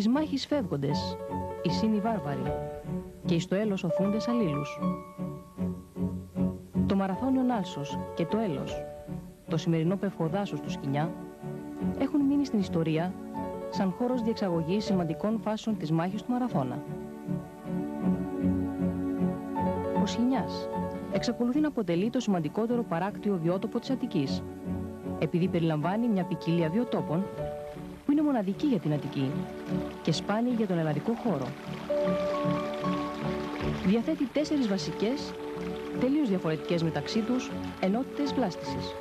Της μάχης φεύγοντες, οι σύν οι βάρβαροι, και εις το έλος οθούντες αλλήλους. Το μαραθώνιον άλσος και το έλος, το σημερινό πευχοδάσος του Σκοινιά, έχουν μείνει στην ιστορία σαν χώρος διεξαγωγής σημαντικών φάσεων της μάχης του Μαραθώνα. Ο Σκοινιάς εξακολουθεί να αποτελεί το σημαντικότερο παράκτιο βιότοπο της Αττικής, επειδή περιλαμβάνει μια ποικιλία βιοτόπων που είναι μοναδική για την Αττική και σπάνιη για τον ελλαδικό χώρο. Διαθέτει 4 βασικές, τελείως διαφορετικές μεταξύ τους, ενότητες βλάστησης.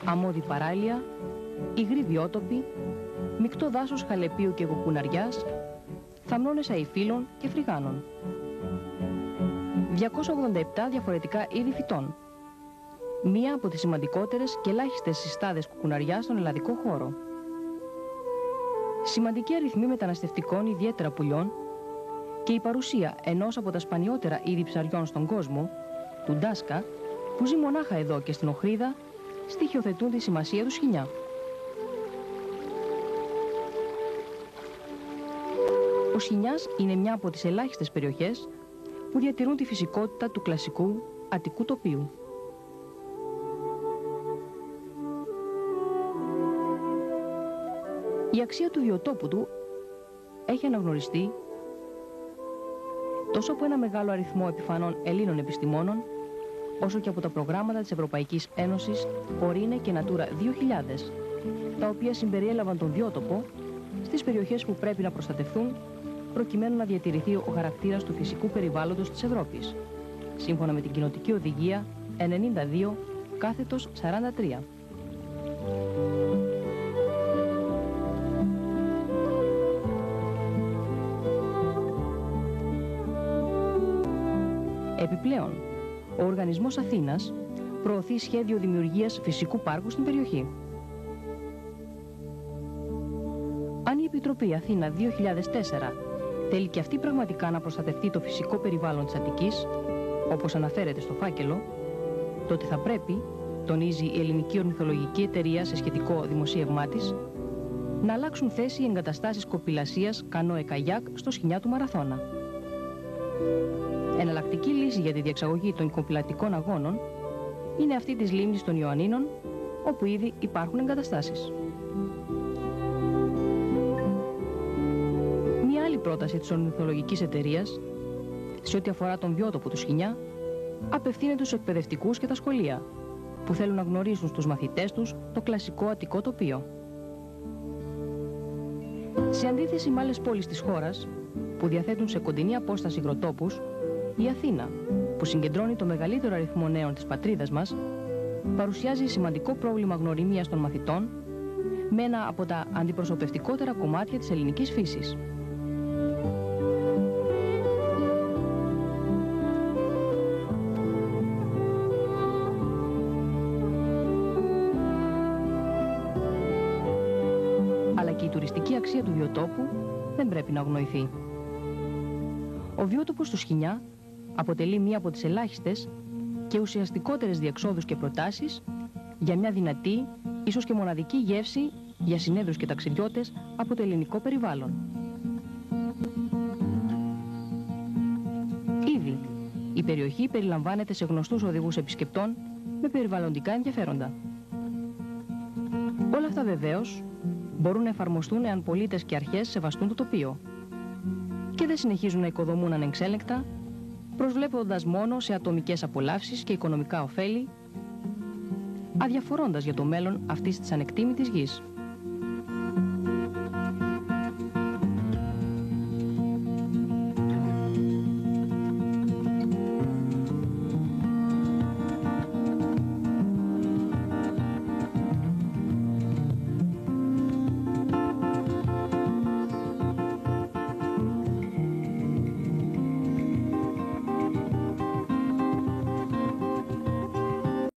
Αμμώδη παράλια, υγροί βιότοποι, μεικτό δάσος χαλεπίου και κουκουναριάς, θαμνώνες αϊφύλων και φρυγάνων. 287 διαφορετικά είδη φυτών. Μία από τις σημαντικότερες και ελάχιστες συστάδες κουκουναριάς στον ελλαδικό χώρο. Σημαντική αριθμή μεταναστευτικών, ιδιαίτερα πουλιών, και η παρουσία ενός από τα σπανιότερα είδη ψαριών στον κόσμο, του Ντάσκα, που ζει μονάχα εδώ και στην Οχρίδα, στοιχειοθετούν τη σημασία του Σκοινιά. Ο Σκοινιάς είναι μια από τις ελάχιστες περιοχές που διατηρούν τη φυσικότητα του κλασικού αττικού τοπίου. Η αξία του βιοτόπου του έχει αναγνωριστεί τόσο από ένα μεγάλο αριθμό επιφανών Ελλήνων επιστημόνων, όσο και από τα προγράμματα της Ευρωπαϊκής Ένωσης Ορίνε και Natura 2000, τα οποία συμπεριέλαβαν τον βιότοπο στις περιοχές που πρέπει να προστατευτούν προκειμένου να διατηρηθεί ο χαρακτήρας του φυσικού περιβάλλοντος της Ευρώπης, σύμφωνα με την Κοινοτική Οδηγία 92/43. Επιπλέον, ο Οργανισμός Αθήνας προωθεί σχέδιο δημιουργίας φυσικού πάρκου στην περιοχή. Αν η Επιτροπή Αθήνα 2004 θέλει και αυτή πραγματικά να προστατευτεί το φυσικό περιβάλλον της Αττικής, όπως αναφέρεται στο φάκελο, τότε θα πρέπει, τονίζει η Ελληνική Ορνηθολογική Εταιρεία σε σχετικό δημοσίευμά της, να αλλάξουν θέση οι εγκαταστάσεις κοπηλασίας κανόε-καγιάκ στο Σκοινιά του Μαραθώνα. Εναλλακτική λύση για τη διεξαγωγή των κοπηλατικών αγώνων είναι αυτή της λίμνης των Ιωαννίνων, όπου ήδη υπάρχουν εγκαταστάσεις. Μια άλλη πρόταση της Ορνηθολογικής Εταιρείας, σε ό,τι αφορά τον βιότοπο του Σκοινιά, απευθύνεται στους εκπαιδευτικούς και τα σχολεία, που θέλουν να γνωρίσουν στους μαθητές τους το κλασικό αττικό τοπίο. Σε αντίθεση με άλλες πόλεις της χώρας, που διαθέτουν σε κοντινή απόσταση υγροτόπους, η Αθήνα, που συγκεντρώνει το μεγαλύτερο αριθμό νέων της πατρίδας μας, παρουσιάζει σημαντικό πρόβλημα γνωριμίας των μαθητών με ένα από τα αντιπροσωπευτικότερα κομμάτια της ελληνικής φύσης. Αλλά και η τουριστική αξία του βιοτόπου δεν πρέπει να αγνοηθεί. Ο βιότοπος του Σκοινιά αποτελεί μία από τις ελάχιστες και ουσιαστικότερες διεξόδους και προτάσεις για μια δυνατή, ίσως και μοναδική γεύση για συνέδρους και ταξιδιώτες από το ελληνικό περιβάλλον. Ήδη, η περιοχή περιλαμβάνεται σε γνωστούς οδηγούς επισκεπτών με περιβαλλοντικά ενδιαφέροντα. Όλα αυτά βεβαίως μπορούν να εφαρμοστούν εάν πολίτες και αρχές σεβαστούν το τοπίο και δεν συνεχίζουν να οικοδομούν ανεξέλεγκτα, προσβλέποντας μόνο σε ατομικές απολαύσεις και οικονομικά ωφέλη, αδιαφορώντας για το μέλλον αυτής της ανεκτήμητης γης.